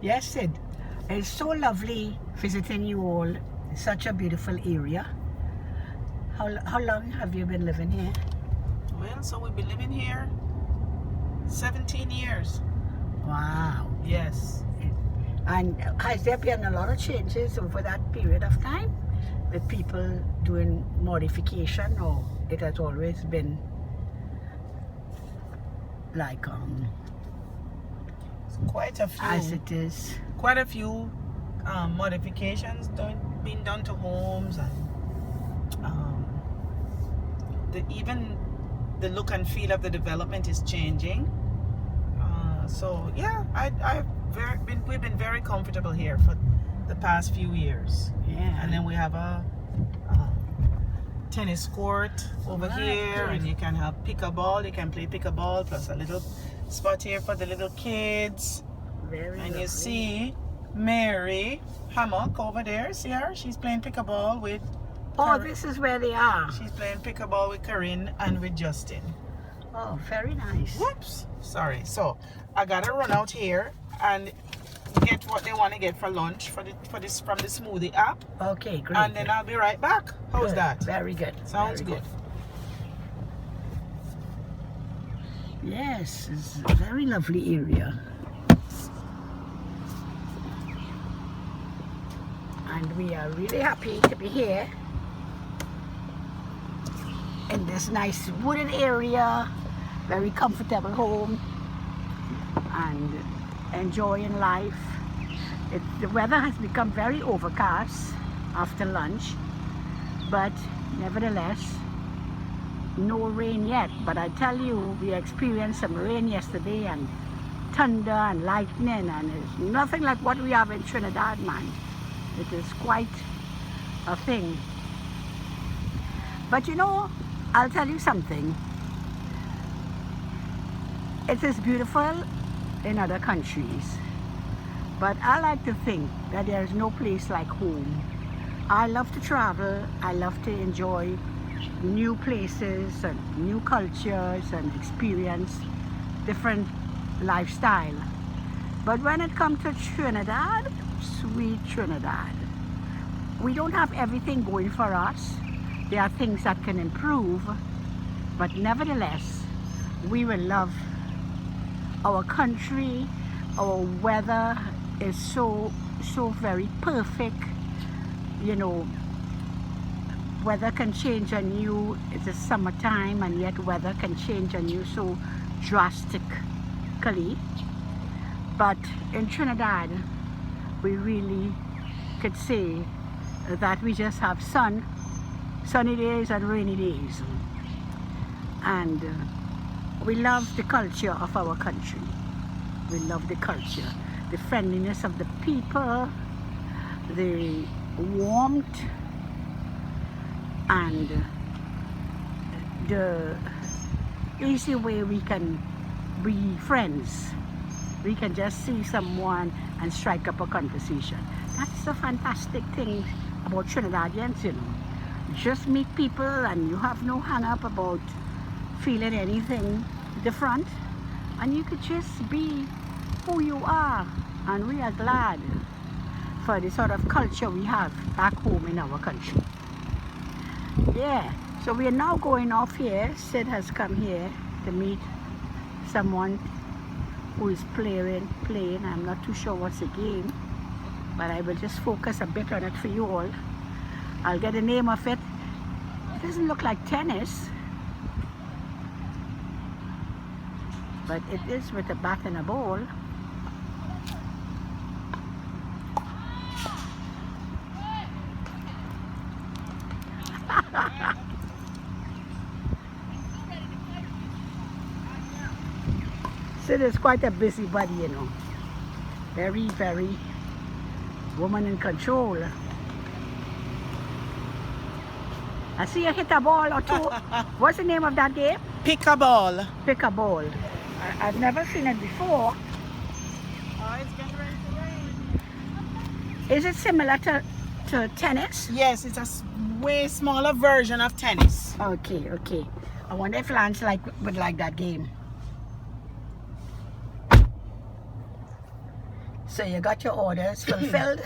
Yes, Sid. It's so lovely visiting you all. It's such a beautiful area. How long have you been living here? Well, so we've been living here 17 years. Wow. Yes. And has there been a lot of changes over that period of time? With people doing modification, or it has always been like Quite a few. as it is? Quite a few modifications being done to homes, and even the look and feel of the development is changing. So yeah, we've been very comfortable here for the past few years. Yeah. And then we have a tennis court over here, and you can have pickleball. You can play pickleball, plus a little spot here for the little kids. Very And lovely. you see Mary Hammock over there. See her? She's playing pickleball with. Oh, this is where they are. She's playing pickleball with Corinne and with Justin. Oh, very nice. Whoops. Sorry. So I gotta run out here and get what they want to get for lunch from the Smoothie app, Okay, great. and then I'll be right back. How's Good. that? Very good. Sounds Very good. Yes, it's a very lovely area. And we are really happy to be here in this nice wooded area, very comfortable home, and enjoying life. The weather has become very overcast after lunch, but nevertheless, no rain yet. But I tell you, we experienced some rain yesterday, and thunder and lightning, and it's nothing like what we have in Trinidad, man. It is quite a thing. But you know, I'll tell you something. It is beautiful in other countries, but I like to think that there is no place like home. I love to travel. I love to enjoy new places and new cultures and experience different lifestyle. But when it comes to Trinidad, sweet Trinidad, we don't have everything going for us. There are things that can improve, but nevertheless, we will love our country. Our weather is so very perfect. You know, weather can change on you. It's the summertime, and yet weather can change on you so drastically. But in Trinidad, we really could say that we just have sunny days and rainy days. And we love the culture of our country. We love the culture, the friendliness of the people, the warmth, and the easy way we can be friends. We can just see someone and strike up a conversation. That's the fantastic thing about Trinidadians, you know. Just meet people and you have no hang up about feeling anything different, and you could just be who you are. And we are glad for the sort of culture we have back home in our country. Yeah, so we are now going off here. Sid has come here to meet someone who is playing. I'm not too sure what's the game, but I will just focus a bit on it for you all. I'll get the name of it. It doesn't look like tennis, but it is with a bat and a ball. Sid is quite a busybody, you know. Very, very woman in control. I see you hit a ball or two. What's the name of that game? Pickleball. Pick a ball. I've never seen it before. Oh, it's getting ready to rain. Is it similar to tennis? Yes, it's a way smaller version of tennis. Okay, okay. I wonder if Lance would like that game. So you got your orders fulfilled,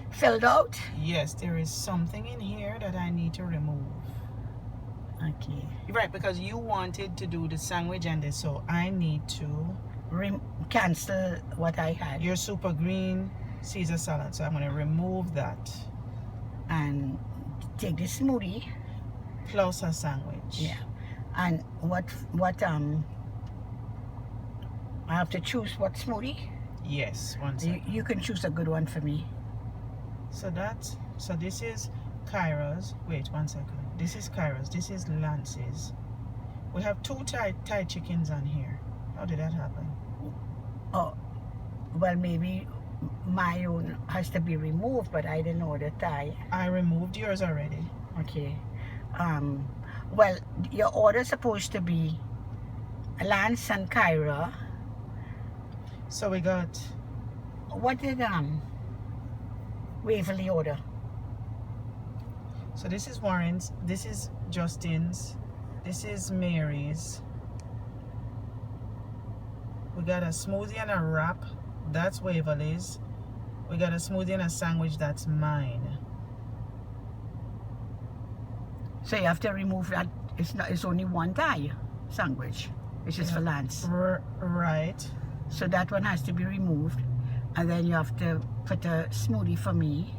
filled out. Yes, there is something in here that I need to remove. Okay. Right, because you wanted to do the sandwich and this, so I need to Cancel what I had your super green Caesar salad. So I'm going to remove that. and take the smoothie. Plus a sandwich. Yeah. And what I have to choose what smoothie? Yes, one second. You can choose a good one for me. So this is Kyra's. Wait, one second. This is Kyra's. This is Lance's. We have two Thai chickens on here. How did that happen? Oh, well, maybe my own has to be removed, but I didn't order Thai. I removed yours already. Okay. Well, your order's supposed to be Lance and Kyra. So we got, What did Waverly order? so this is Warren's, this is Justin's, this is Mary's. We got a smoothie and a wrap, that's Waverly's. We got a smoothie and a sandwich, that's mine. So you have to remove that. It's only one Thai sandwich, which is for Lance. Right. So that one has to be removed, and then you have to put a smoothie for me.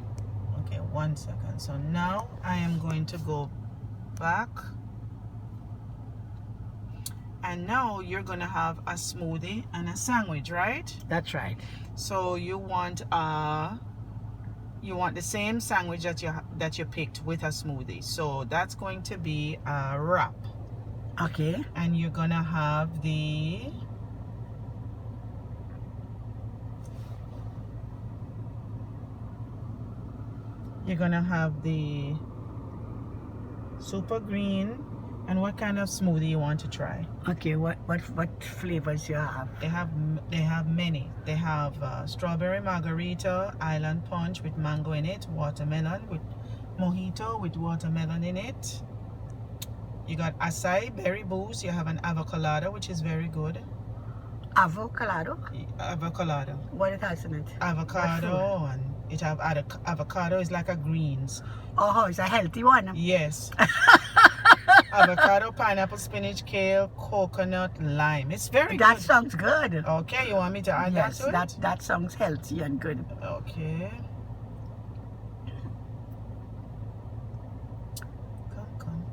Okay, one second. So now I am going to go back. And now you're gonna have a smoothie and a sandwich, right? That's right. So you want the same sandwich that you picked with a smoothie. So that's going to be a wrap. Okay. And you're gonna have the super green. And what kind of smoothie you want to try? Okay. What flavors you have? They have many. They have strawberry margarita, island punch with mango in it, watermelon with mojito with watermelon in it. You got acai berry boost. You have an avocado, which is very good. Avocado. Avocado. What it has in it? Avocado, and it have avocado is like a greens. Oh, it's a healthy one. Yes. Avocado, pineapple, spinach, kale, coconut, lime. It's very That good. sounds good. Okay, you want me to add Yes, that to it? that sounds healthy and good. Okay. Come.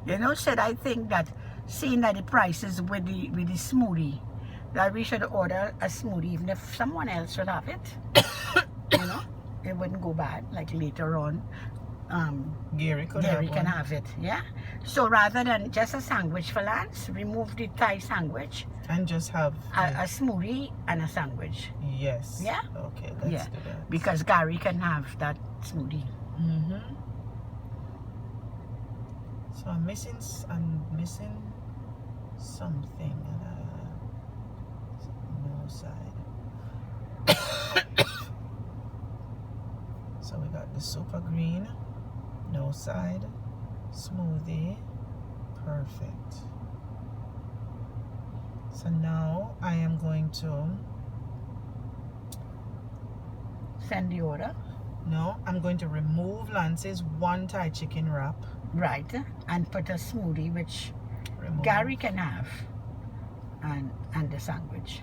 You know, said I think that seeing that the prices with the smoothie, that we should order a smoothie even if someone else would have it. You know, it wouldn't go bad. Like later on, Gary can have it. Yeah. So rather than just a sandwich for Lance, remove the Thai sandwich, and just have a smoothie and a sandwich. yes. Yeah. Okay, let's do that. Because Gary can have that smoothie. So I'm missing something. No side. So we got the super green, no side, smoothie, perfect. So now I am going to Send the order. No, I'm going to remove Lance's one Thai chicken wrap. Right. And put a smoothie which Remove. Gary can have. And the sandwich.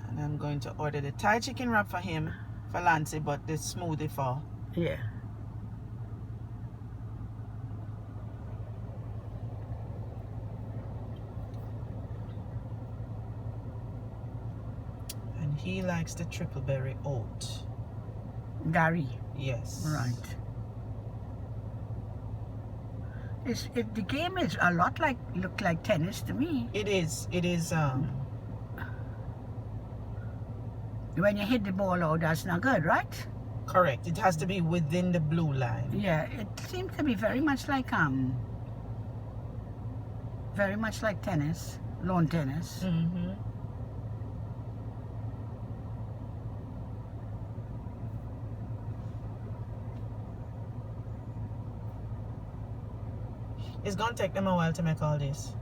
And I'm going to order the Thai chicken wrap for him, for Lance, but the smoothie for. Yeah. And he likes the triple berry oat. Gary. Yes. Right. The game is a lot look like tennis to me. It is. When you hit the ball out, that's not good, right? Correct. It has to be within the blue line. Yeah, it seems to be very much like tennis, lawn tennis. It's gonna take them a while to make all this.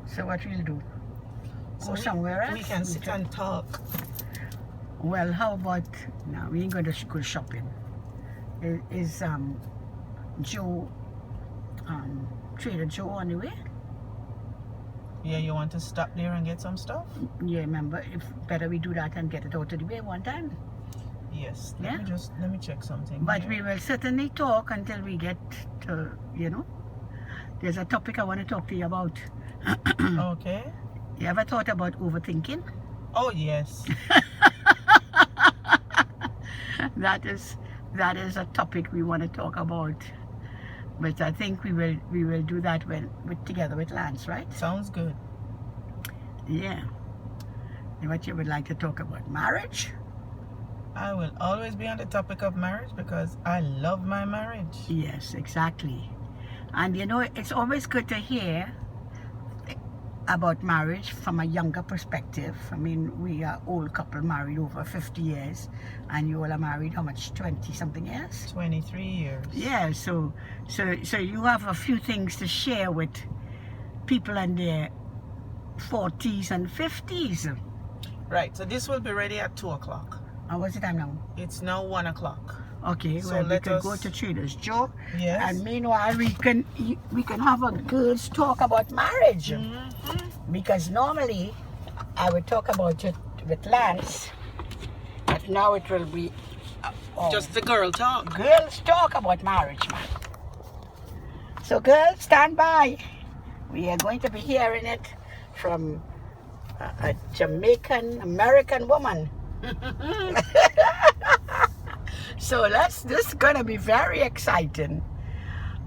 So what we'll do? So Go somewhere else? we can sit and talk. Well, how about... No, we ain't going to go shopping. Is Joe, Trader Joe on the way? Yeah, you want to stop there and get some stuff? Yeah, remember, if better we do that and get it out of the way one time. Yes. Yeah? Let me check something. But here. we will certainly talk until we get to, you know. There's a topic I want to talk to you about. Okay. You ever thought about overthinking? Oh yes. That is a topic we want to talk about. But I think we will do that together with Lance, right? Sounds good. Yeah. And what you would like to talk about? Marriage? I will always be on the topic of marriage because I love my marriage. Yes, exactly. And you know, it's always good to hear about marriage from a younger perspective. I mean, we are old couple married over 50 years, and you all are married how much? 20 something years? 23 years. Yeah, so you have a few things to share with people in their 40s and 50s. Right, so this will be ready at 2 o'clock. What's the time now? It's now 1 o'clock. Okay, So well, we let can us- go to Trader Joe. Yes. And meanwhile, we can have a girls talk about marriage. Because normally, I would talk about it with Lance. But now it will be Just the girl talk. girls talk about marriage, man. So girls, stand by. We are going to be hearing it from a Jamaican American woman. So this is gonna be very exciting.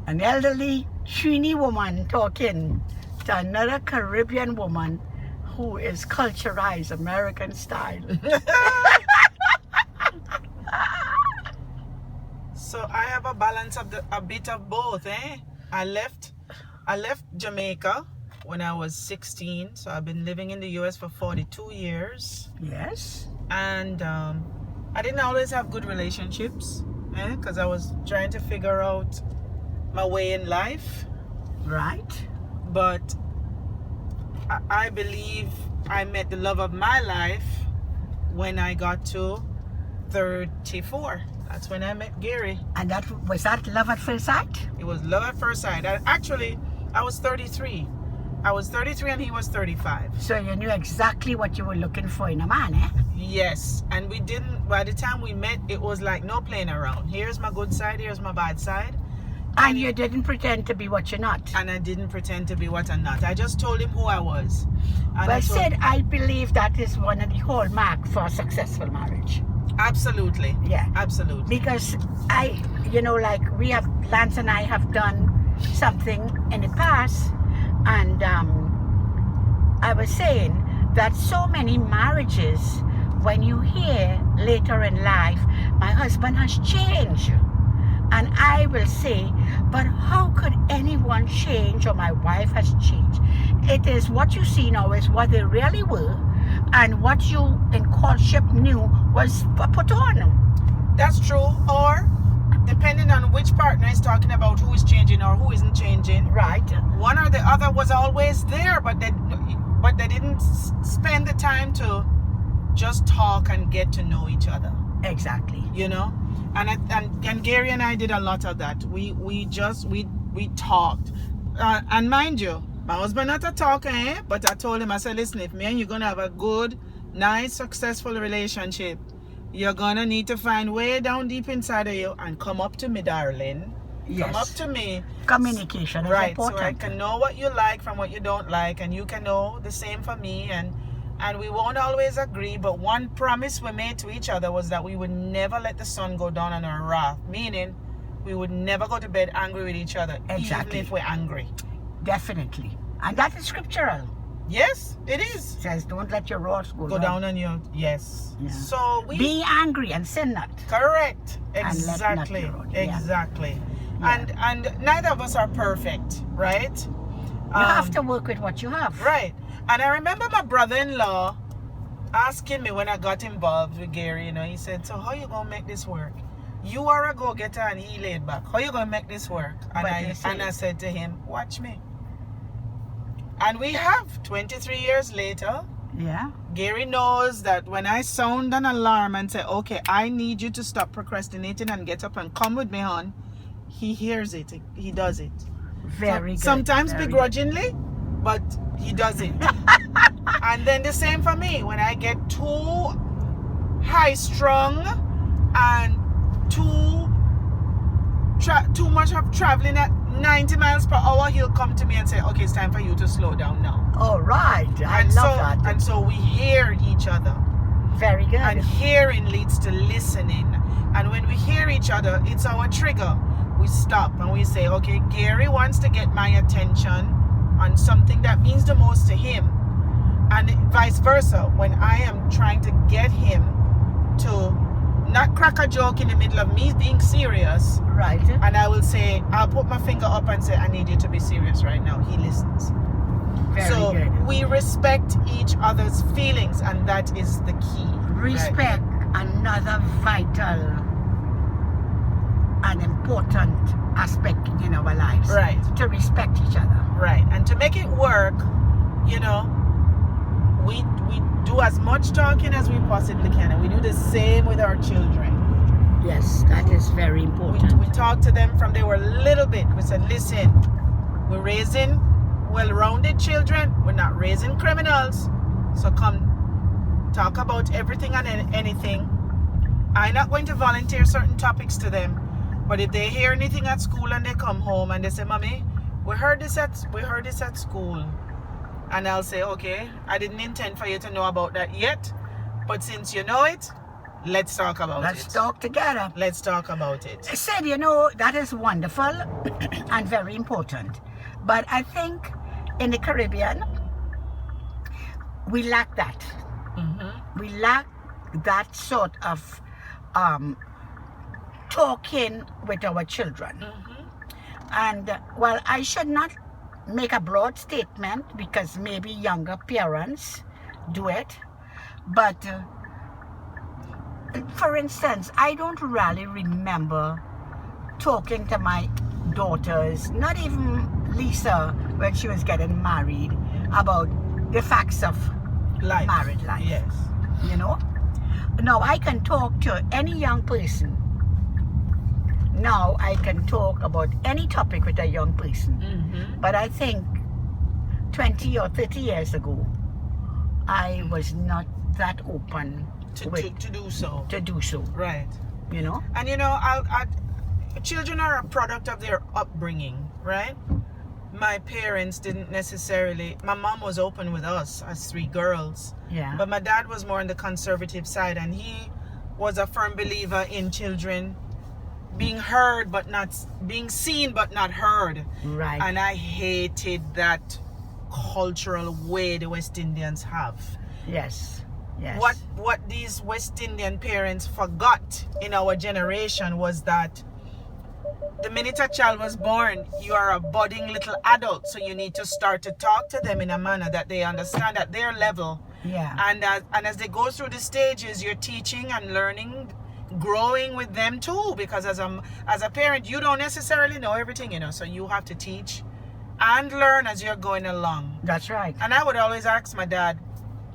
An elderly Trini woman talking to another Caribbean woman who is culturized American style. So I have a balance of a bit of both, eh? I left Jamaica when I was 16, so I've been living in the US for 42 years. Yes. And I didn't always have good relationships, because I was trying to figure out my way in life. Right. But I believe I met the love of my life when I got to 34. That's when I met Gary. And was that love at first sight? It was love at first sight. I was 33. I was 33 and he was 35. So you knew exactly what you were looking for in a man, eh? Yes, and we didn't, by the time we met, it was like no playing around. Here's my good side, here's my bad side. And you didn't pretend to be what you're not. And I didn't pretend to be what I'm not. I just told him who I was. And Well said, I believe that is one of the hallmark for a successful marriage. Absolutely. Yeah. Absolutely. Because Lance and I have done something in the past, and I was saying that so many marriages, when you hear later in life, my husband has changed. And I will say, but how could anyone change, or my wife has changed? It is what you see now is what they really were, and what you in courtship knew was put on. That's true. Or depending on which partner is talking about who is changing or who isn't changing. Right. One or the other was always there, but they didn't spend the time to just talk and get to know each other. Exactly. You know, and Gary and I did a lot of that. We talked, and mind you, my husband not a talker, eh? But I told him, I said, listen, if me and you're gonna have a good, nice, successful relationship, you're gonna need to find way down deep inside of you and come up to me, darling. Yes. Come up to me. Communication is Right, important. so I can know what you like from what you don't like, and you can know the same for me, and we won't always agree, but one promise we made to each other was that we would never let the sun go down on our wrath, meaning we would never go to bed angry with each other, Exactly. even if we're angry. Definitely. And that is scriptural. Yes, it is. It says, don't let your wrath Go down on your, yes. Yeah. So we... Be angry and sin not. Correct. And let not Exactly. your own, yeah. Exactly. Yeah. And neither of us are perfect, right? You have to work with what you have. Right. And I remember my brother-in-law asking me when I got involved with Gary, you know, he said, so how you going to make this work? You are a go-getter and he laid back. How you going to make this work? And I said to him, watch me. And we have 23 years later. Yeah. Gary knows that when I sound an alarm and say, okay, I need you to stop procrastinating and get up and come with me, hon, he hears it. He does it. Very good. Sometimes Very begrudgingly, but he does it. And then the same for me. When I get too high strung and too much of traveling at 90 miles per hour, he'll come to me and say, okay, it's time for you to slow down now. All right. I And love that. And so we hear each other. Very good. And hearing leads to listening. And when we hear each other, it's our trigger. We stop and we say, okay, Gary wants to get my attention on something that means the most to him. And vice versa. When I am trying to get him to not crack a joke in the middle of me being serious, right. and I will say, I'll put my finger up and say, I need you to be serious right now. He listens. Very So good. we respect each other's feelings, and that is the key. Respect, another vital and important aspect in our lives. Right. To respect each other. Right. And to make it work, we do as much talking as we possibly can, and we do the same with our children. Yes, that is very important. We talk to them from they were little bit. We said, listen, we're raising well-rounded children. We're not raising criminals. So come talk about everything and anything. I'm not going to volunteer certain topics to them, but if they hear anything at school and they come home and they say, Mommy, we heard this at school, and I'll say, okay, I didn't intend for you to know about that yet, but since you know it, let's talk about it. Let's talk together. Let's talk about it. I said, that is wonderful and very important. But I think in the Caribbean, we lack that. Mm-hmm. We lack that sort of talking with our children. Mm-hmm. And while I should not make a broad statement because maybe younger parents do it, but for instance, I don't really remember talking to my daughters, not even Lisa when she was getting married, about the facts of married life. Yes. Now I can talk to any young person. Now I can talk about any topic with a young person. Mm-hmm. But I think 20 or 30 years ago, I was not that open to do so. To do so. Right. And children are a product of their upbringing, right? My parents didn't necessarily. My mom was open with us as 3 girls. Yeah. But my dad was more on the conservative side, and he was a firm believer in children being heard but not being seen but not heard. Right. And I hated that cultural way the West Indians have. Yes. Yes. What these West Indian parents forgot in our generation was that the minute a child was born, you are a budding little adult, so you need to start to talk to them in a manner that they understand at their level. Yeah. And as they go through the stages, you're teaching and learning, growing with them too, because as a parent, you don't necessarily know everything, so you have to teach and learn as you're going along. That's right. And I would always ask my dad,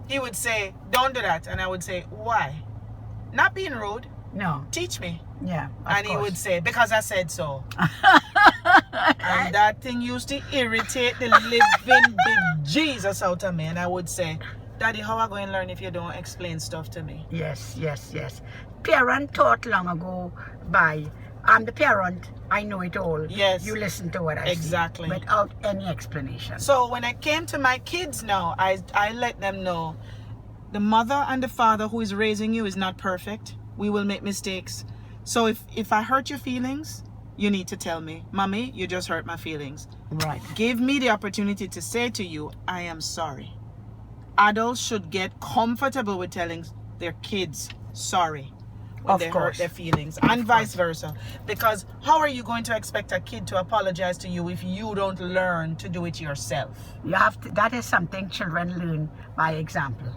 he would say, don't do that. And I would say, why? Not being rude. No. Teach me. Yeah. And he would say, because I said so. And that thing used to irritate the living big Jesus out of me. And I would say, Daddy, how am I going to learn if you don't explain stuff to me? Yes, yes, yes. Parent taught long ago by, I'm the parent, I know it all. Yes. You listen to what I Exactly. say without any explanation. So when I came to my kids now, I let them know the mother and the father who is raising you is not perfect. We will make mistakes. So if I hurt your feelings, you need to tell me, Mommy, you just hurt my feelings. Right. Give me the opportunity to say to you, I am sorry. Adults should get comfortable with telling their kids sorry when they hurt their feelings, and vice versa. Because how are you going to expect a kid to apologize to you if you don't learn to do it yourself? You have to. That is something children learn by example.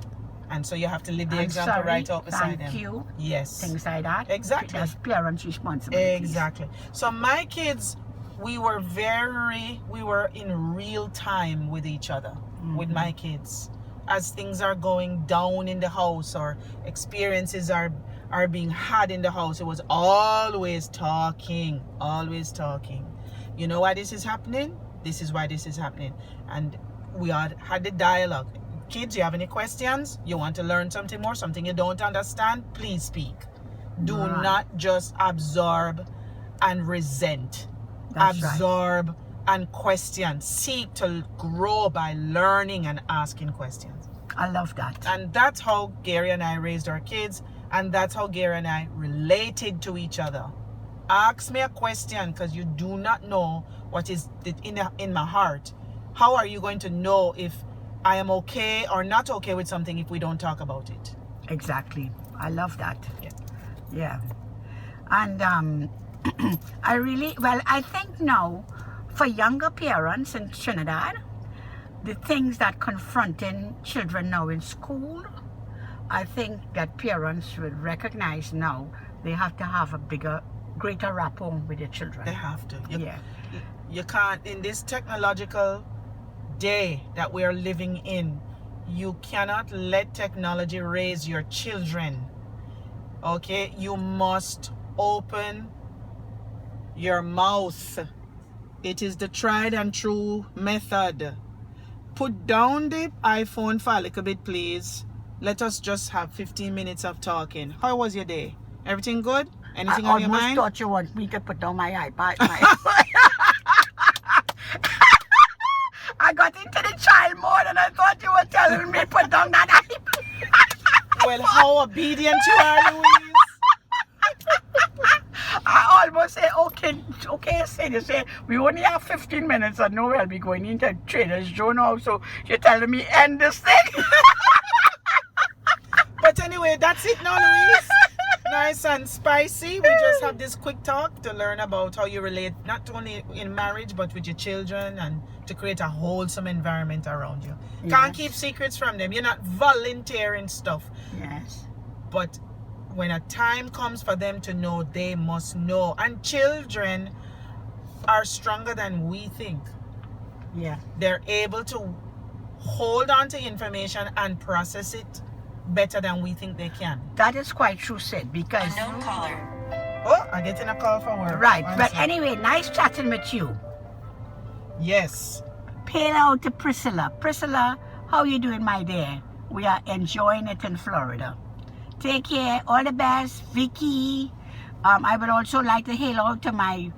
And so you have to live the I'm example sorry, right out beside them. Thank you. Yes. Things like that. Exactly. That's parents' responsibility. Exactly. So my kids we were in real time with each other, with my kids, as things are going down in the house or experiences are being had in the house. It was always talking. You know why this is happening? This is why this is happening. And we had the dialogue. Kids, you have any questions? You want to learn something more, something you don't understand? Please speak. Do not just absorb and resent. That's Absorb and question. Seek to grow by learning and asking questions. I love that. And that's how Gary and I raised our kids, and that's how Gary and I related to each other. Ask me a question, because you do not know what is in my heart. How are you going to know if I am okay or not okay with something if we don't talk about it? Exactly. I love that. Yeah. And I think now for younger parents in Trinidad, the things that confronting children now in school, I think that parents would recognize now they have to have a greater rapport with their children. They have to. You can't, in this technological day that we are living in, you cannot let technology raise your children. Okay? You must open your mouth. It is the tried and true method. Put down the iPhone for a little bit, please. Let us just have 15 minutes of talking. How was your day? Everything good? Anything on your mind? I almost thought you want me to put down my iPad. I got into the child mode and I thought you were telling me put down that iPad. Well, how obedient you are, Louise. I almost say, okay, you say, we only have 15 minutes and now we'll be going into Trader's Joe now, so you're telling me end this thing? But anyway, that's it now, Louise. Nice and spicy. We just have this quick talk to learn about how you relate, not only in marriage, but with your children, and to create a wholesome environment around you. Yes. Can't keep secrets from them. You're not volunteering stuff. Yes. But when a time comes for them to know, they must know. And children are stronger than we think. Yeah. They're able to hold on to information and process it better than we think they can. That is quite true, Sid, because... Unknown caller. Oh, I'm getting a call from work. Right, One but sec. anyway, nice chatting with you. Yes. Pay out to Priscilla. Priscilla, how you doing, my dear? We are enjoying it in Florida. Take care. All the best. Vicky. I would also like to hail out to my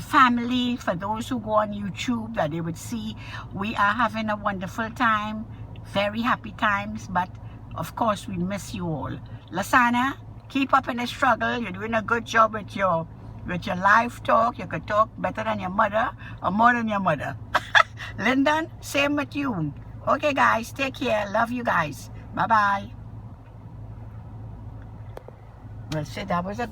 family. For those who go on YouTube, that they would see we are having a wonderful time. Very happy times. But, of course, we miss you all. Lasana, keep up in the struggle. You're doing a good job with your live talk. You could talk better than your mother or more than your mother. Lyndon, same with you. Okay, guys, take care. Love you guys. Bye-bye. Well, see, that was a